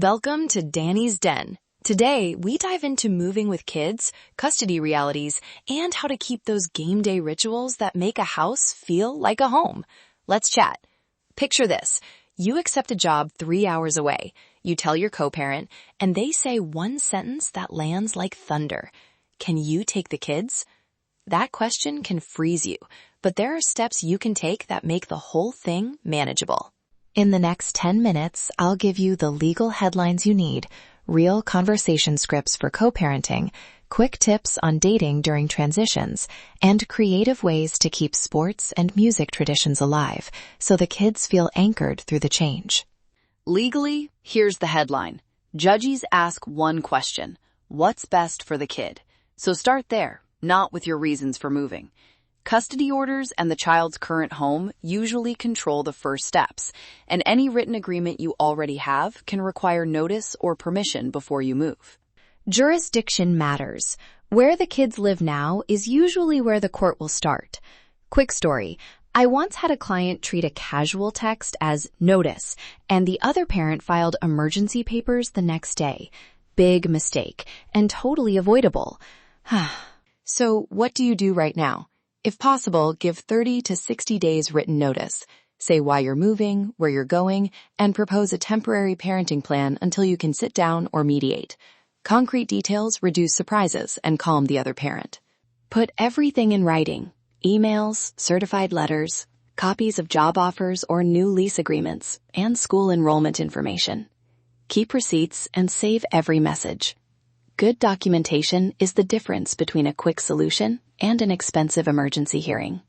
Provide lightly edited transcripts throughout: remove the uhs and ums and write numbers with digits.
Welcome to Danny's Den. Today, we dive into moving with kids, custody realities, and how to keep those game day rituals that make a house feel like a home. Let's chat. Picture this. You accept a job 3 hours away. You tell your co-parent, and they say one sentence that lands like thunder. Can you take the kids? That question can freeze you, but there are steps you can take that make the whole thing manageable. In the next 10 minutes, I'll give you the legal headlines you need, real conversation scripts for co-parenting, quick tips on dating during transitions, and creative ways to keep sports and music traditions alive so the kids feel anchored through the change. Legally, here's the headline. Judges ask one question: what's best for the kid? So start there, not with your reasons for moving. Custody orders and the child's current home usually control the first steps, and any written agreement you already have can require notice or permission before you move. Jurisdiction matters. Where the kids live now is usually where the court will start. Quick story. I once had a client treat a casual text as notice, and the other parent filed emergency papers the next day. Big mistake, and totally avoidable. So what do you do right now? If possible, give 30 to 60 days written notice. Say why you're moving, where you're going, and propose a temporary parenting plan until you can sit down or mediate. Concrete details reduce surprises and calm the other parent. Put everything in writing: emails, certified letters, copies of job offers or new lease agreements, and school enrollment information. Keep receipts and save every message. Good documentation is the difference between a quick solution and an expensive emergency hearing.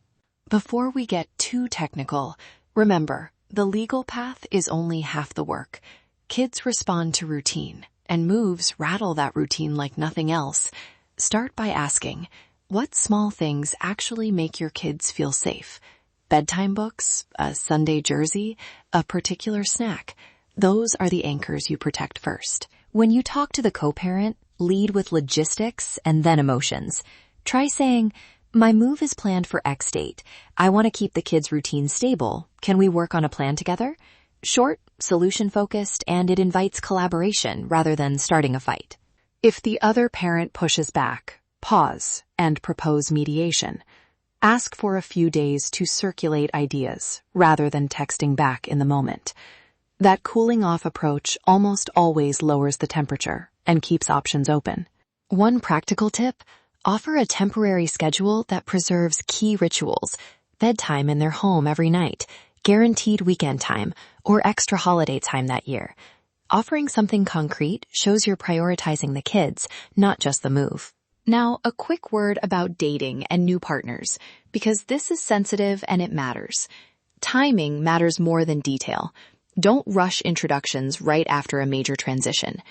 Before we get too technical, remember, the legal path is only half the work. Kids respond to routine, and moves rattle that routine like nothing else. Start by asking, what small things actually make your kids feel safe? Bedtime books, a Sunday jersey, a particular snack. Those are the anchors you protect first. When you talk to the co-parent, lead with logistics and then emotions. Try saying, my move is planned for X date. I want to keep the kids' routine stable. Can we work on a plan together? Short, solution-focused, and it invites collaboration rather than starting a fight. If the other parent pushes back, pause and propose mediation. Ask for a few days to circulate ideas rather than texting back in the moment. That cooling-off approach almost always lowers the temperature and keeps options open. One practical tip: offer a temporary schedule that preserves key rituals, bedtime in their home every night, guaranteed weekend time, or extra holiday time that year. Offering something concrete shows you're prioritizing the kids, not just the move. Now, a quick word about dating and new partners, because this is sensitive and it matters. Timing matters more than detail. Don't rush introductions right after a major transition.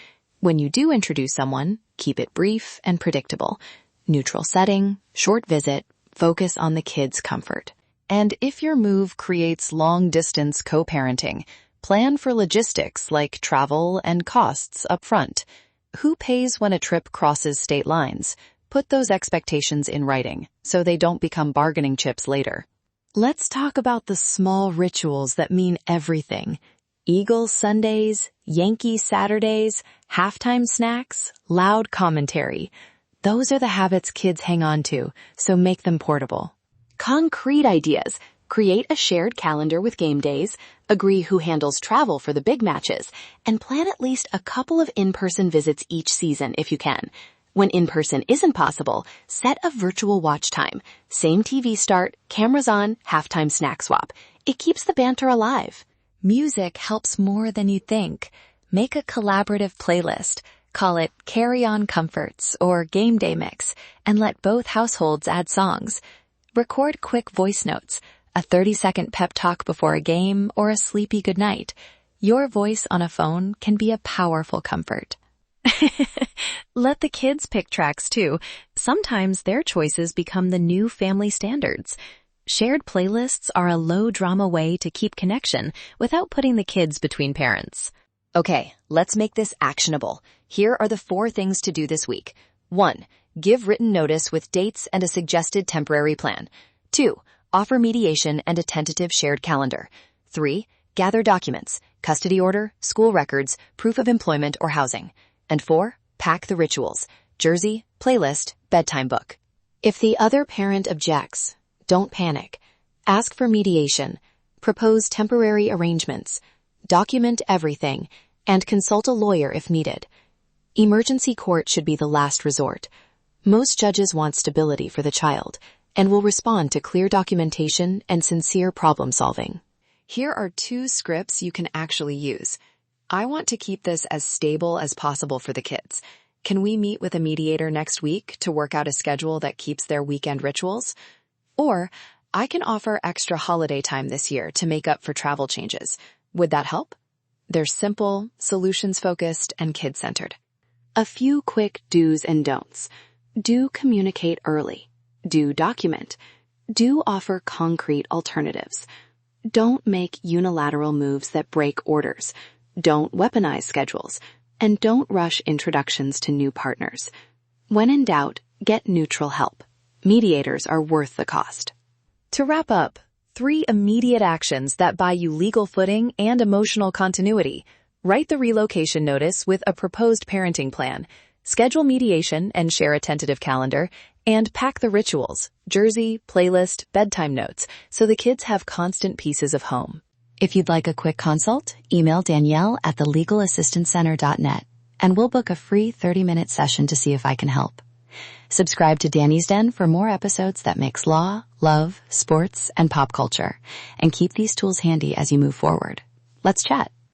When you do introduce someone, keep it brief and predictable. Neutral setting, short visit, focus on the kids' comfort. And if your move creates long-distance co-parenting, plan for logistics like travel and costs up front. Who pays when a trip crosses state lines? Put those expectations in writing so they don't become bargaining chips later. Let's talk about the small rituals that mean everything. Eagles Sundays, Yankee Saturdays, halftime snacks, loud commentary. Those are the habits kids hang on to, so make them portable. Concrete ideas. Create a shared calendar with game days, agree who handles travel for the big matches, and plan at least a couple of in-person visits each season if you can. When in-person isn't possible, set a virtual watch time. Same TV start, cameras on, halftime snack swap. It keeps the banter alive. Music helps more than you think. Make a collaborative playlist. Call it Carry On Comforts or Game Day Mix, and let both households add songs. Record quick voice notes, a 30-second pep talk before a game, or a sleepy goodnight. Your voice on a phone can be a powerful comfort. Let the kids pick tracks too. Sometimes their choices become the new family standards. Shared playlists are a low-drama way to keep connection without putting the kids between parents. Okay, let's make this actionable. Here are the 4 things to do this week. 1. Give written notice with dates and a suggested temporary plan. 2. Offer mediation and a tentative shared calendar. 3. Gather documents. custody order, school records, proof of employment or housing. And 4, pack the rituals, jersey, playlist, bedtime book. If the other parent objects, don't panic. Ask for mediation, propose temporary arrangements, document everything, and consult a lawyer if needed. Emergency court should be the last resort. Most judges want stability for the child and will respond to clear documentation and sincere problem solving. Here are 2 scripts you can actually use. I want to keep this as stable as possible for the kids. Can we meet with a mediator next week to work out a schedule that keeps their weekend rituals? Or, I can offer extra holiday time this year to make up for travel changes. Would that help? They're simple, solutions-focused, and kid-centered. A few quick do's and don'ts. Do communicate early. Do document. Do offer concrete alternatives. Don't make unilateral moves that break orders. Don't weaponize schedules. And don't rush introductions to new partners. When in doubt, get neutral help. Mediators are worth the cost. To wrap up, 3 immediate actions that buy you legal footing and emotional continuity. Write the relocation notice with a proposed parenting plan. Schedule mediation and share a tentative calendar. And pack the rituals, jersey, playlist, bedtime notes, so the kids have constant pieces of home. If you'd like a quick consult, email Danielle at thelegalassistancecenter.net, and we'll book a free 30-minute session to see if I can help. Subscribe to Danny's Den for more episodes that mix law, love, sports, and pop culture, and keep these tools handy as you move forward. Let's chat.